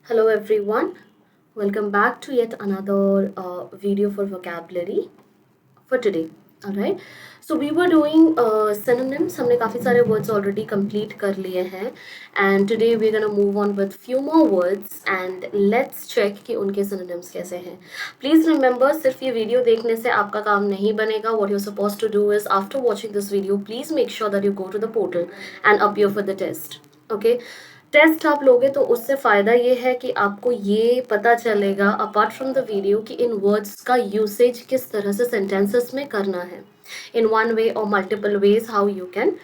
Hello everyone, welcome back to yet another video for vocabulary for today. Alright, so we were doing synonyms. हमने काफ़ी सारे words already complete कर लिए हैं and today we're gonna move on with few more words and let's check कि उनके synonyms कैसे हैं. Please remember सिर्फ ये video देखने से आपका काम नहीं बनेगा. What you're supposed to do is after watching this video, please make sure that you go to the portal and appear for the test. Okay. Test आप लोगे तो उससे फ़ायदा ये है कि आपको ये पता चलेगा अपार्ट फ्रॉम द वीडियो कि इन वर्ड्स का यूसेज किस तरह से सेंटेंसेस में करना है इन वन वे और multiple ways how you can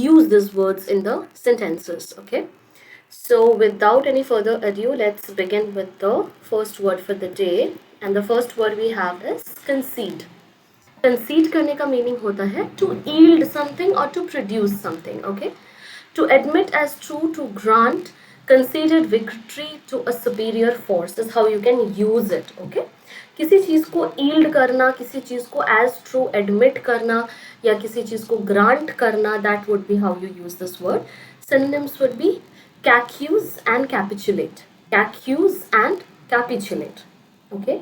use these words in the sentences. Okay, so without any further ado, let's begin with the first word for the day, and the first word we have is concede. Concede करने का meaning होता है to yield something or to produce something. Okay, to admit as true, to grant conceded victory to a superior force is how you can use it. Okay, किसी चीज को yield करना, किसी चीज को as true admit करना या किसी चीज को grant करना, that would be how you use this word. Synonyms would be accuse and capitulate. Accuse and capitulate. Okay,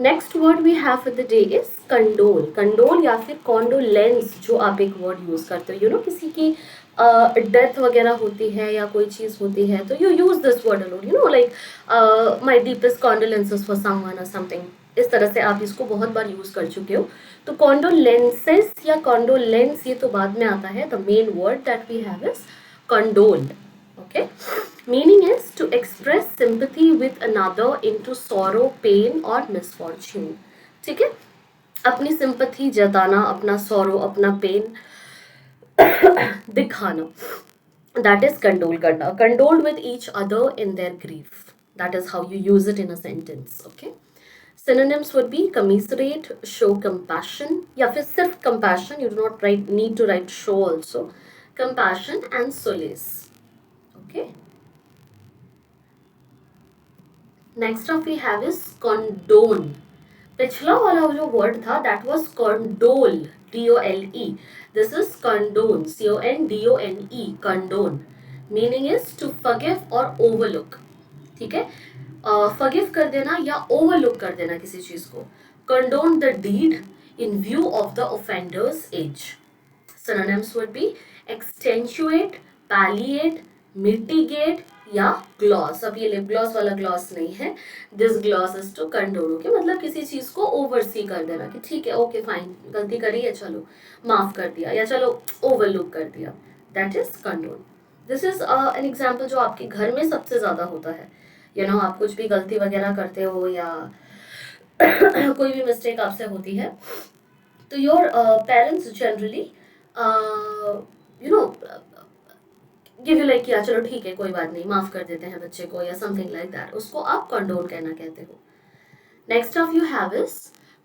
next word we have for the day is condole. Condole या फिर condolence, जो आप एक वर्ड यूज करते हो, you know किसी की death वगैरह होती है या कोई चीज होती है तो you use this word alone, you know like my deepest condolences for someone और समथिंग. इस तरह से आप इसको बहुत बार यूज कर चुके हो. तो कॉन्डोलेंसेस या कॉन्डोलेंस ये तो बाद में आता है. The main word that we have is condole. Okay, meaning is to express sympathy with another into sorrow, pain or misfortune. ठीक है, अपनी sympathy जताना, अपना sorrow, अपना pain दिखाना, that is condole करना. Condole with each other in their grief. That is how you use it in a sentence. Okay, synonyms would be commiserate, show compassion, या फिर सिर्फ compassion, you do not need to write show also. Compassion and solace. Okay, next of we have is condone. पिछला वाला जो word था that was condole, DOLE. This is condone, CONDONE, condone. Meaning is to forgive और overlook. ठीक है, forgive कर देना या ओवरलुक कर देना किसी चीज को. Condone the deed in view of the offender's age. Synonyms would be extenuate, palliate, mitigate या ग्लॉस. अब ये लिप ग्लॉस वाला ग्लॉस नहीं है. This gloss is to condone. Okay, मतलब किसी चीज को ओवरसी कर देना कि ठीक है, ओके फाइन, गलती करी है, चलो माफ कर दिया या चलो ओवरलुक कर दिया. That is condone. This is an example जो आपके घर में सबसे ज्यादा होता है. यू नो, आप कुछ भी गलती वगैरह करते हो या कोई भी मिस्टेक आपसे होती है तो your parents generally you know give you like या चलो ठीक है कोई बात नहीं, माफ कर देते हैं बच्चे को या समथिंग लाइक दैट. उसको आप कंडोल कहना कहते हो. Next of you have is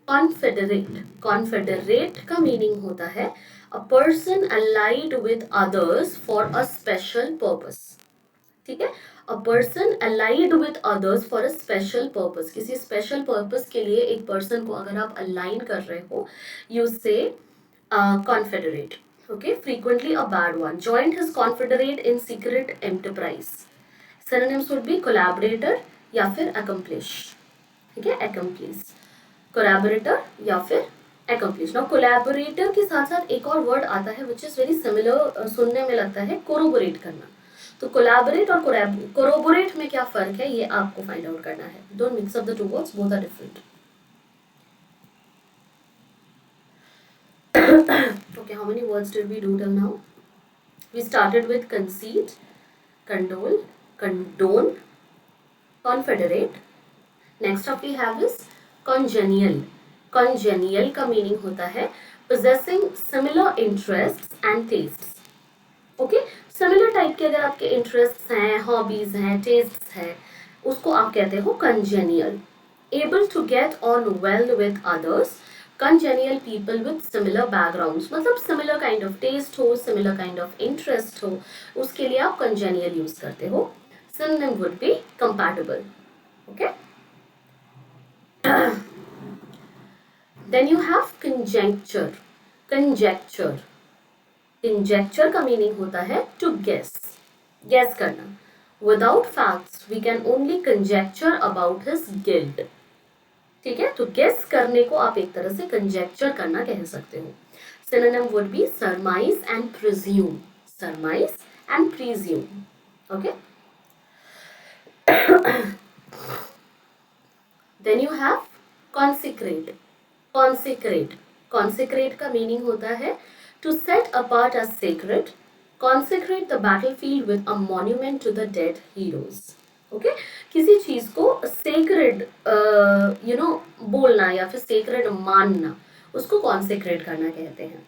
Confederate. Confederate का मीनिंग होता है a person allied with others for a special purpose. ठीक है, a person allied with others for a special purpose. किसी स्पेशल पर्पस के लिए एक पर्सन को अगर आप अलाइन कर रहे हो, यू से confederate. Okay, frequently a bad one. Joined his confederate in secret enterprise. Synonyms would be collaborator या फिर accomplish. ठीक है, accomplice. Collaborator या फिर accomplish. Now collaborator के साथ साथ एक और word आता है which is very similar, सुनने में लगता है corroborate करना. तो collaborate और corroborate में क्या फर्क है ये आपको find out करना है. Don't mix up the two words, both are different. Okay, how many words did we do till now? We started with concede, condole, condone, confederate. Next up we have is congenial. Congenial का meaning होता है possessing similar interests and tastes. Okay, similar type के अगर आपके interests हैं, hobbies हैं, tastes हैं, उसको आप कहते हो congenial. Able to get on well with others. Congenial people with similar backgrounds, मतलब similar kind of taste हो, similar kind of interest हो, उसके लिए आप congenial use करते हो. Synonym would be compatible. Okay. Then you have conjecture. Conjecture. Conjecture का meaning होता है to guess. Guess करना. Without facts we can only conjecture about his guilt. ठीक है, तो गेस करने को आप एक तरह से कंजेक्चर करना कह सकते हो. Synonym would be surmise and presume. Surmise and presume. Okay. Then you have consecrate. Consecrate. Consecrate का मीनिंग होता है to set apart as sacred. Consecrate the battlefield with a monument to the dead heroes. Okay? किसी चीज को sacred बोलना या फिर sacred मानना, उसको consecrate करना कहते हैं.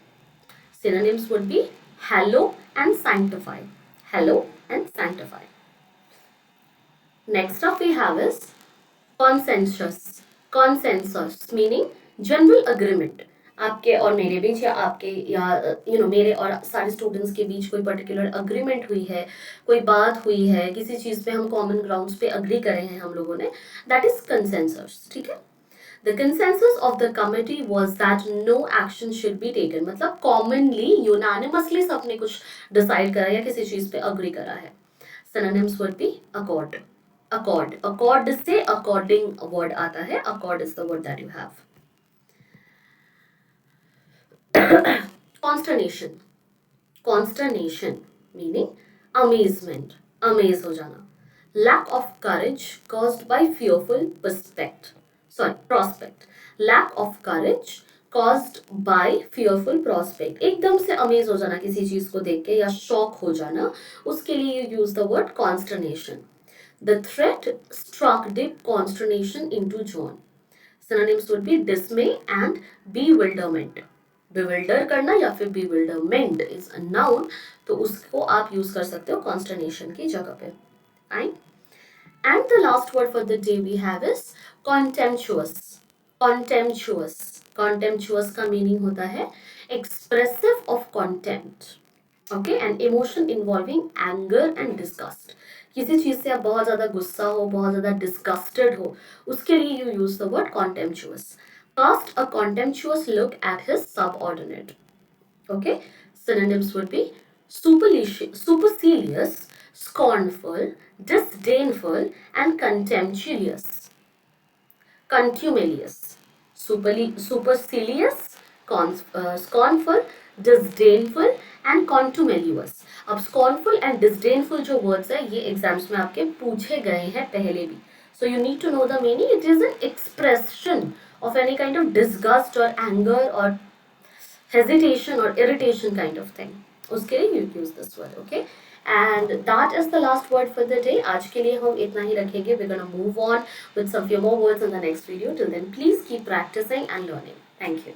Synonyms would be hallow and sanctify. Hallow and sanctify. Next up we have is consensus. Consensus meaning general agreement. आपके और मेरे बीच या आपके या मेरे और सारे स्टूडेंट्स के बीच कोई पर्टिकुलर अग्रीमेंट हुई है, कोई बात हुई है, किसी चीज पे हम कॉमन ग्राउंड्स पे अग्री करे हैं हम लोगों ने, दैट इज कंसेंसस. ठीक है. The consensus of the committee was that no action should be taken. मतलब commonly unanimously सबने कुछ डिसाइड करा या किसी चीज पे अग्री करा है. Synonyms would be accord. Accord. Accord से according word आता है. Accord is the word that you have. Consternation. Consternation meaning amazement. Amaze हो जाना. Lack of courage caused by fearful prospect. Lack of courage caused by fearful prospect. एकदम से amaze हो जाना किसी चीज को देख के या शॉक हो जाना, उसके लिए you use the word consternation. The threat struck deep consternation into John. Synonyms would be dismay and bewilderment. Bewilder करना या फिर bewilderment is a noun, तो उसको आप यूज कर सकते हो consternation की जगह पे. Fine. And the last word for the day we have is contemptuous. Contemptuous. Contemptuous का meaning होता है expressive of contempt. Okay, an emotion involving anger and disgust. किसी चीज से आप बहुत ज्यादा गुस्सा हो, बहुत ज्यादा डिस्गस्टेड हो, उसके लिए you use the word contemptuous. Cast a contemptuous look at his subordinate. Okay, synonyms would be supercilious, scornful, disdainful, and contemptuous. Contumelious. Supercilious, scornful, disdainful and contumelious. अब scornful and disdainful जो words है ये exams में आपके पूछे गए हैं पहले भी. So you need to know the meaning. It is an expression of any kind of disgust or anger or hesitation or irritation kind of thing. उसके लिए you use this word. Okay. And that is the last word for the day. आज के लिए हम इतना ही रखेंगे. We're gonna move on with some few more words in the next video. Till then, please keep practicing and learning. Thank you.